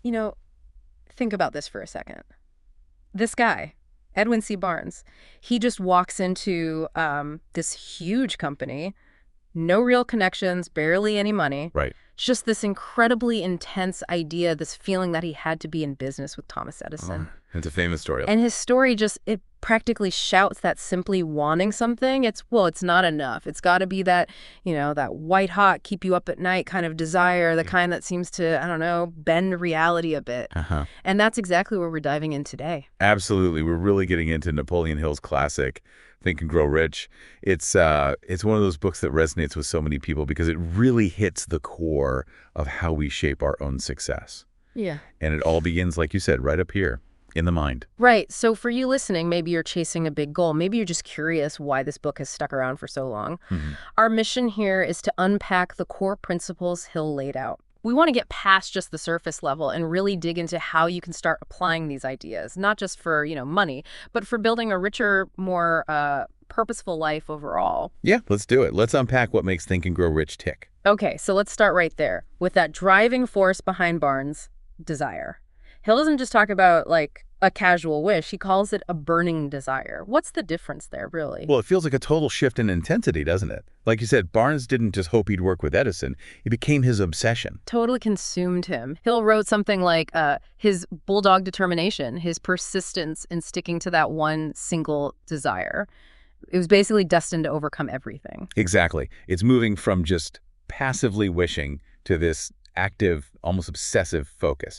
You know, think about this for a second. This guy, Edwin C. Barnes, he just walks into this huge company, no real connections, barely any money. Right. Just this incredibly intense idea, this feeling that he had to be in business with Thomas Oh, Edison. it's a famous story. And his story just, it practically shouts that simply wanting something, it's not enough. It's got to be that, that white hot, keep you up at night kind of desire, the kind that seems to, I don't know, bend reality a bit. Uh-huh. And that's exactly where we're diving in today. Absolutely. We're really getting into Napoleon Hill's classic, Think and Grow Rich. It's one of those books that resonates with so many people because it really hits the core of how we shape our own success. Yeah. And it all begins, like you said, right up here in the mind. Right. So for you listening, maybe you're chasing a big goal. Maybe you're just curious why this book has stuck around for so long. Mm-hmm. Our mission here is to unpack the core principles Hill laid out. We want to get past just the surface level and really dig into how you can start applying these ideas, not just for, money, but for building a richer, more purposeful life overall. Yeah, let's do it. Let's unpack what makes Think and Grow Rich tick. Okay, so let's start right there with that driving force behind Barnes' desire. Hill doesn't just talk about, like, a casual wish. He calls it a burning desire. What's the difference there, really? Well, it feels like a total shift in intensity, doesn't it? Like you said, Barnes didn't just hope he'd work with Edison. It became his obsession. Totally consumed him. Hill wrote something like his bulldog determination, his persistence in sticking to that one single desire. It was basically destined to overcome everything. Exactly. It's moving from just passively wishing to this active, almost obsessive focus.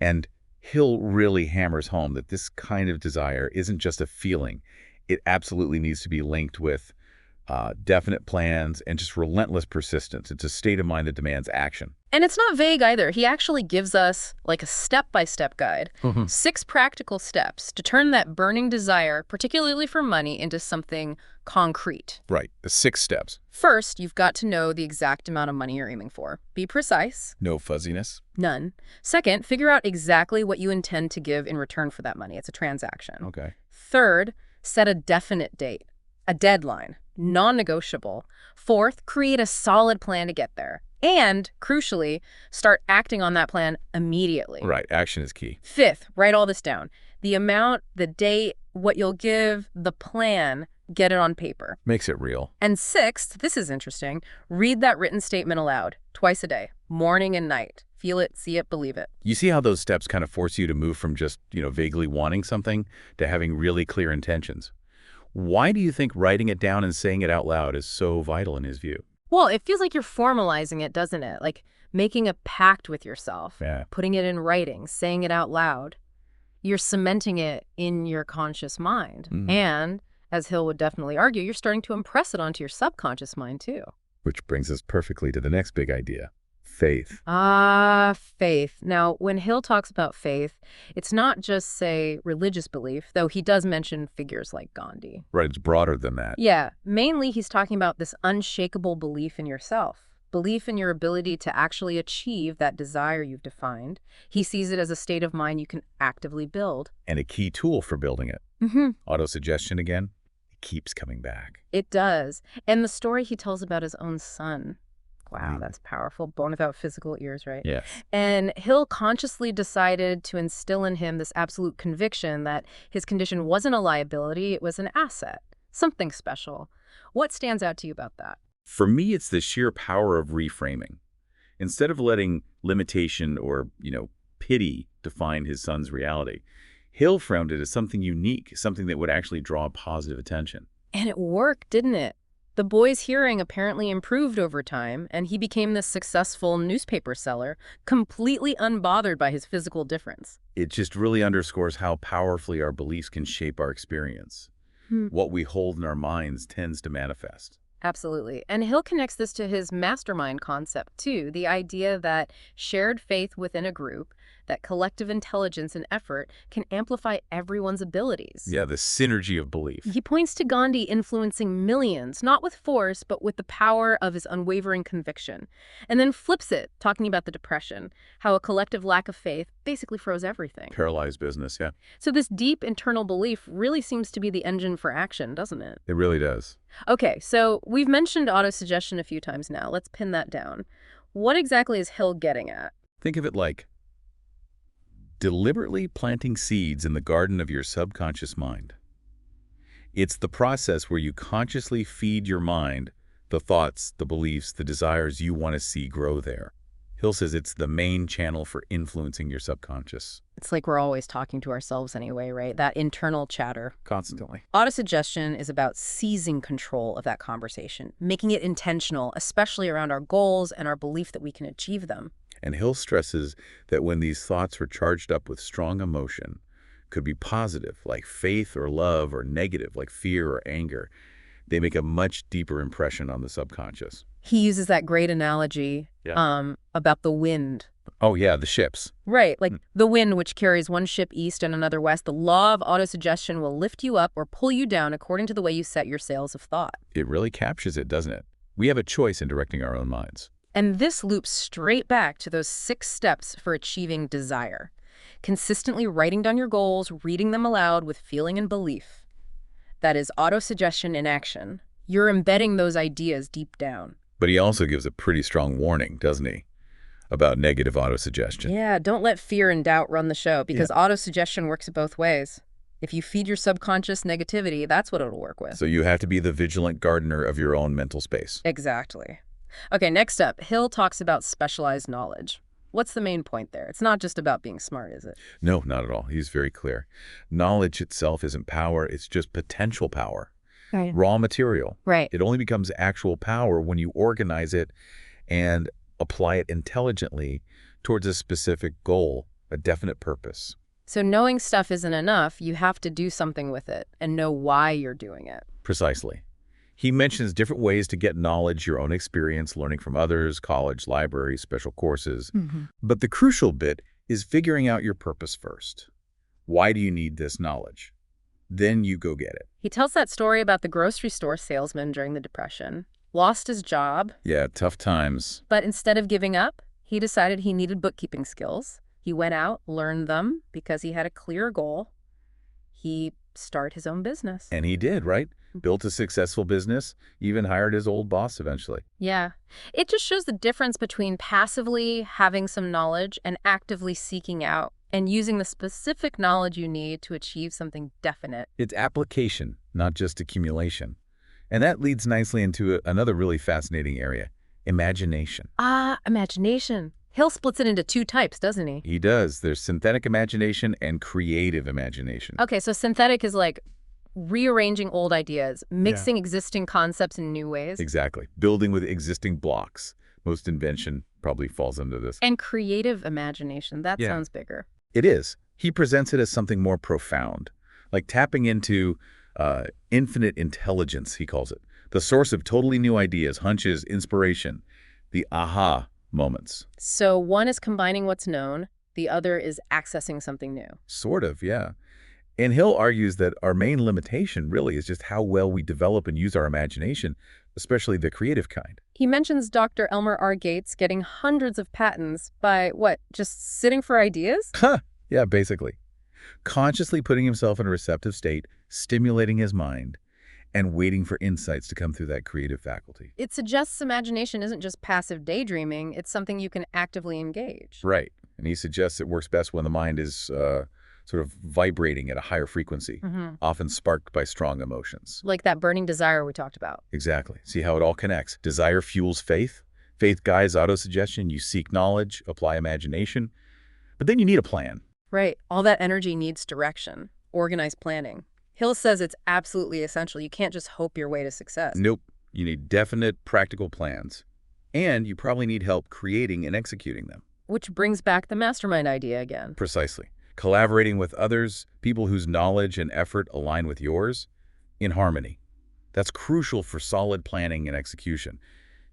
And Hill really hammers home that this kind of desire isn't just a feeling. It absolutely needs to be linked with definite plans and just relentless persistence. It's a state of mind that demands action. And it's not vague either. He actually gives us like a step-by-step guide, 6 practical steps to turn that burning desire, particularly for money, into something concrete. Right. The 6 steps. First, you've got to know the exact amount of money you're aiming for. Be precise. No fuzziness. None. Second, figure out exactly what you intend to give in return for that money. It's a transaction. Okay. Third, set a definite date, a deadline, non-negotiable. Fourth, create a solid plan to get there. And, crucially, start acting on that plan immediately. Right. Action is key. Fifth, write all this down. The amount, the date, what you'll give, the plan, get it on paper. Makes it real. And sixth, this is interesting, read that written statement aloud, twice a day, morning and night. Feel it, see it, believe it. You see how those steps kind of force you to move from just, vaguely wanting something to having really clear intentions. Why do you think writing it down and saying it out loud is so vital in his view? Well, it feels like you're formalizing it, doesn't it? Like making a pact with yourself, Yeah. putting it in writing, saying it out loud. You're cementing it in your conscious mind. And, as Hill would definitely argue, you're starting to impress it onto your subconscious mind, too. Which brings us perfectly to the next big idea, faith. Faith. Now, when Hill talks about faith, it's not just, say, religious belief, though he does mention figures like Gandhi. Right, it's broader than that. Yeah, mainly he's talking about this unshakable belief in yourself, belief in your ability to actually achieve that desire you've defined. He sees it as a state of mind you can actively build. And a key tool for building it. Autosuggestion again, it keeps coming back. It does. And the story he tells about his own son. Wow, that's powerful. Born without physical ears, right? Yes. And Hill consciously decided to instill in him this absolute conviction that his condition wasn't a liability, it was an asset, something special. What stands out to you about that? For me, it's the sheer power of reframing. Instead of letting limitation or, pity define his son's reality, Hill framed it as something unique, something that would actually draw positive attention. And it worked, didn't it? The boy's hearing apparently improved over time, and he became this successful newspaper seller, completely unbothered by his physical difference. It just really underscores how powerfully our beliefs can shape our experience. What we hold in our minds tends to manifest. Absolutely. And Hill connects this to his mastermind concept, too, the idea that shared faith within a group, that collective intelligence and effort can amplify everyone's abilities. Yeah, the synergy of belief. He points to Gandhi influencing millions, not with force, but with the power of his unwavering conviction. And then flips it, talking about the Depression, how a collective lack of faith basically froze everything. Paralyzed business, yeah. So this deep internal belief really seems to be the engine for action, doesn't it? It really does. Okay, so we've mentioned autosuggestion a few times now. Let's pin that down. What exactly is Hill getting at? Think of it like deliberately planting seeds in the garden of your subconscious mind. It's the process where you consciously feed your mind the thoughts, the beliefs, the desires you want to see grow there. Hill says it's the main channel for influencing your subconscious. It's like we're always talking to ourselves anyway, right? That internal chatter. Constantly. Autosuggestion is about seizing control of that conversation, making it intentional, especially around our goals and our belief that we can achieve them. And Hill stresses that when these thoughts are charged up with strong emotion, could be positive, like faith or love, or negative, like fear or anger, they make a much deeper impression on the subconscious. He uses that great analogy about the wind. Oh, yeah, the ships. Right, like the wind which carries one ship east and another west. The law of autosuggestion will lift you up or pull you down according to the way you set your sails of thought. It really captures it, doesn't it? We have a choice in directing our own minds. And this loops straight back to those 6 steps for achieving desire. Consistently writing down your goals, reading them aloud with feeling and belief. That is autosuggestion in action. You're embedding those ideas deep down. But he also gives a pretty strong warning, doesn't he, about negative autosuggestion. Yeah, don't let fear and doubt run the show, because autosuggestion works both ways. If you feed your subconscious negativity, that's what it'll work with. So you have to be the vigilant gardener of your own mental space. Exactly. Okay, next up, Hill talks about specialized knowledge. What's the main point there? It's not just about being smart, is it? No, not at all. He's very clear. Knowledge itself isn't power, it's just potential power. Right. Raw material. Right. It only becomes actual power when you organize it and apply it intelligently towards a specific goal, a definite purpose. So knowing stuff isn't enough. You have to do something with it and know why you're doing it. Precisely. He mentions different ways to get knowledge, your own experience, learning from others, college, library, special courses. But the crucial bit is figuring out your purpose first. Why do you need this knowledge? Then you go get it. He tells that story about the grocery store salesman during the Depression. Lost his job. Yeah, tough times. But instead of giving up, he decided he needed bookkeeping skills. He went out, learned them, because he had a clear goal. He started his own business. And he did, right? Built a successful business, even hired his old boss eventually. Yeah. It just shows the difference between passively having some knowledge and actively seeking out and using the specific knowledge you need to achieve something definite. It's application, not just accumulation. And that leads nicely into another really fascinating area, imagination. Imagination. Hill splits it into 2 types, doesn't he? He does. There's synthetic imagination and creative imagination. Okay, so synthetic is like rearranging old ideas, mixing existing concepts in new ways. Exactly. Building with existing blocks. Most invention probably falls under this. And creative imagination, that sounds bigger. It is. He presents it as something more profound, like tapping into infinite intelligence, he calls it. The source of totally new ideas, hunches, inspiration, the aha moments. So one is combining what's known, the other is accessing something new. Sort of, yeah. And Hill argues that our main limitation really is just how well we develop and use our imagination, especially the creative kind. He mentions Dr. Elmer R. Gates getting hundreds of patents by, what, just sitting for ideas? Yeah, basically. Consciously putting himself in a receptive state, stimulating his mind, and waiting for insights to come through that creative faculty. It suggests imagination isn't just passive daydreaming, it's something you can actively engage. Right. And he suggests it works best when the mind is sort of vibrating at a higher frequency, often sparked by strong emotions. Like that burning desire we talked about. Exactly. See how it all connects. Desire fuels faith. Faith guides autosuggestion. You seek knowledge, apply imagination. But then you need a plan. Right. All that energy needs direction, organized planning. Hill says it's absolutely essential. You can't just hope your way to success. Nope. You need definite, practical plans. And you probably need help creating and executing them. Which brings back the mastermind idea again. Precisely. Collaborating with others, people whose knowledge and effort align with yours, in harmony. That's crucial for solid planning and execution.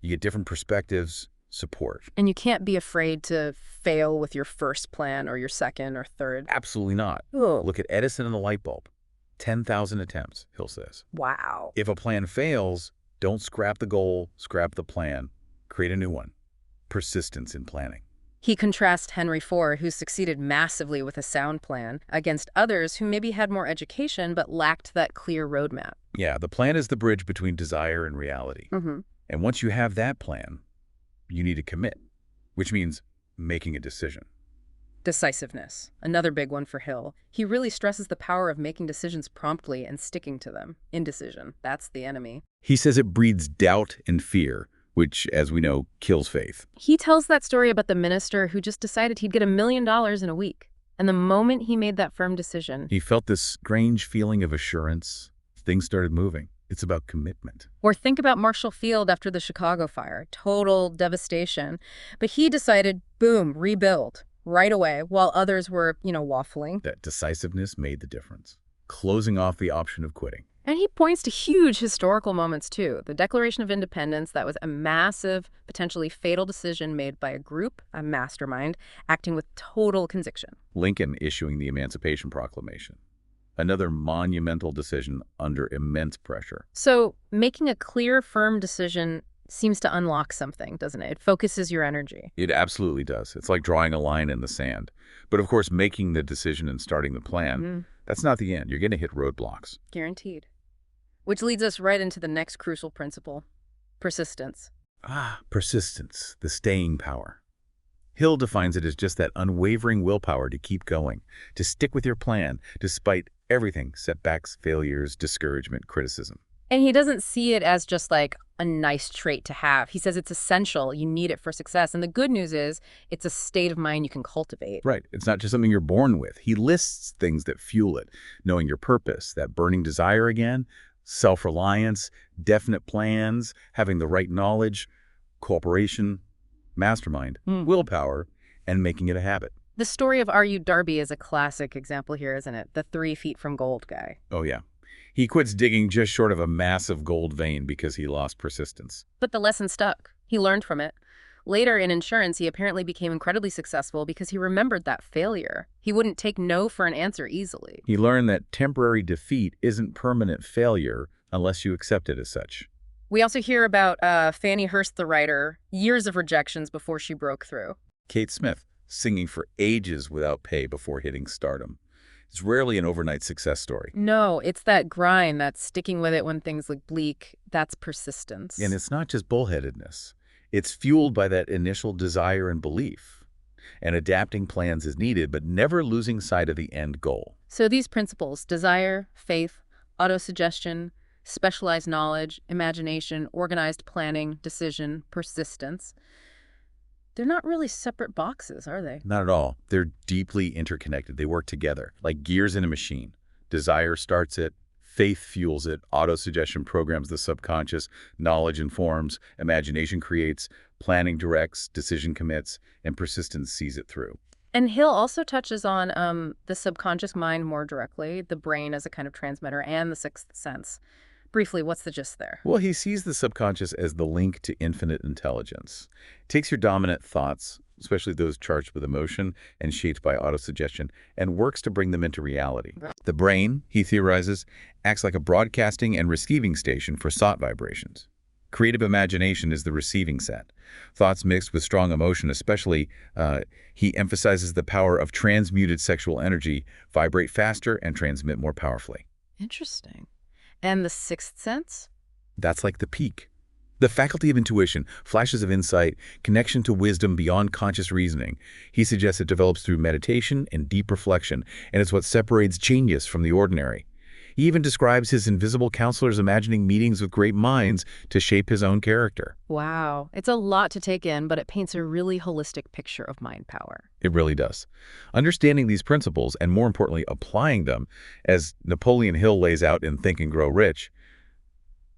You get different perspectives, support. And you can't be afraid to fail with your first plan or your second or third. Absolutely not. Ugh. Look at Edison and the light bulb. 10,000 attempts, Hill says. Wow. If a plan fails, don't scrap the goal, scrap the plan. Create a new one. Persistence in planning. He contrasts Henry Ford, who succeeded massively with a sound plan, against others who maybe had more education but lacked that clear roadmap. Yeah, the plan is the bridge between desire and reality. And once you have that plan, you need to commit, which means making a decision. Decisiveness, another big one for Hill. He really stresses the power of making decisions promptly and sticking to them. Indecision, that's the enemy. He says it breeds doubt and fear, which, as we know, kills faith. He tells that story about the minister who just decided he'd get $1 million in a week. And the moment he made that firm decision, He felt this strange feeling of assurance. Things started moving. It's about commitment. or think about Marshall Field after the Chicago fire, total devastation. But he decided, boom, rebuild right away, while others were, waffling. That decisiveness made the difference, closing off the option of quitting. And he points to huge historical moments, too. The Declaration of Independence, that was a massive, potentially fatal decision made by a group, a mastermind, acting with total conviction. Lincoln issuing the Emancipation Proclamation. Another monumental decision under immense pressure. So making a clear, firm decision seems to unlock something, doesn't it? It focuses your energy. It absolutely does. It's like drawing a line in the sand. But of course, making the decision and starting the plan, that's not the end. You're going to hit roadblocks. Guaranteed. Which leads us right into the next crucial principle, persistence. Persistence, the staying power. Hill defines it as just that unwavering willpower to keep going, to stick with your plan, despite everything, setbacks, failures, discouragement, criticism. And he doesn't see it as just like a nice trait to have. He says it's essential. You need it for success. And the good news is it's a state of mind you can cultivate. Right. It's not just something you're born with. He lists things that fuel it. Knowing your purpose, that burning desire again, self-reliance, definite plans, having the right knowledge, cooperation, mastermind, willpower, and making it a habit. The story of R.U. Darby is a classic example here, isn't it? The 3 feet from gold guy. Oh, yeah. He quits digging just short of a massive gold vein because he lost persistence. But the lesson stuck. He learned from it. Later in insurance, he apparently became incredibly successful because he remembered that failure. He wouldn't take no for an answer easily. He learned that temporary defeat isn't permanent failure unless you accept it as such. We also hear about Fannie Hurst, the writer, years of rejections before she broke through. Kate Smith, singing for ages without pay before hitting stardom. It's rarely an overnight success story. No, it's that grind, that sticking with it when things look bleak. That's persistence. And it's not just bullheadedness. It's fueled by that initial desire and belief. And adapting plans is needed, but never losing sight of the end goal. So these principles, desire, faith, autosuggestion, specialized knowledge, imagination, organized planning, decision, persistence, they're not really separate boxes, are they? Not at all. They're deeply interconnected. They work together, like gears in a machine. Desire starts it, faith fuels it, autosuggestion programs the subconscious, knowledge informs, imagination creates, planning directs, decision commits, and persistence sees it through. And Hill also touches on the subconscious mind more directly, the brain as a kind of transmitter, and the sixth sense. Briefly, what's the gist there? Well, he sees the subconscious as the link to infinite intelligence. It takes your dominant thoughts, especially those charged with emotion and shaped by autosuggestion, and works to bring them into reality. The brain, he theorizes, acts like a broadcasting and receiving station for thought vibrations. Creative imagination is the receiving set. Thoughts mixed with strong emotion, especially, he emphasizes the power of transmuted sexual energy, vibrate faster and transmit more powerfully. Interesting. And the sixth sense? That's like the peak. The faculty of intuition, flashes of insight, connection to wisdom beyond conscious reasoning. He suggests it develops through meditation and deep reflection, and it's what separates genius from the ordinary. He even describes his invisible counselors imagining meetings with great minds to shape his own character. Wow. It's a lot to take in, but it paints a really holistic picture of mind power. It really does. Understanding these principles, and more importantly, applying them, as Napoleon Hill lays out in Think and Grow Rich,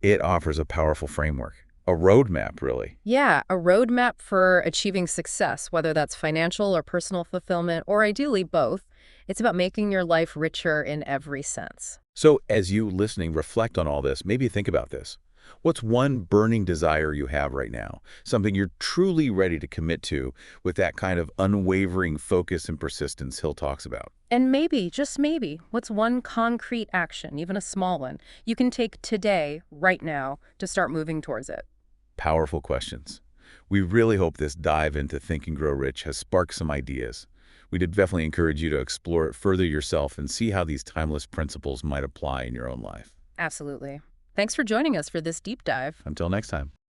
it offers a powerful framework. A roadmap, really. Yeah, a roadmap for achieving success, whether that's financial or personal fulfillment, or ideally both. It's about making your life richer in every sense. So as you listening reflect on all this, maybe think about this. What's one burning desire you have right now? Something you're truly ready to commit to with that kind of unwavering focus and persistence Hill talks about. And maybe, just maybe, what's one concrete action, even a small one, you can take today, right now, to start moving towards it? Powerful questions. We really hope this dive into Think and Grow Rich has sparked some ideas. We'd definitely encourage you to explore it further yourself and see how these timeless principles might apply in your own life. Absolutely. Thanks for joining us for this deep dive. Until next time.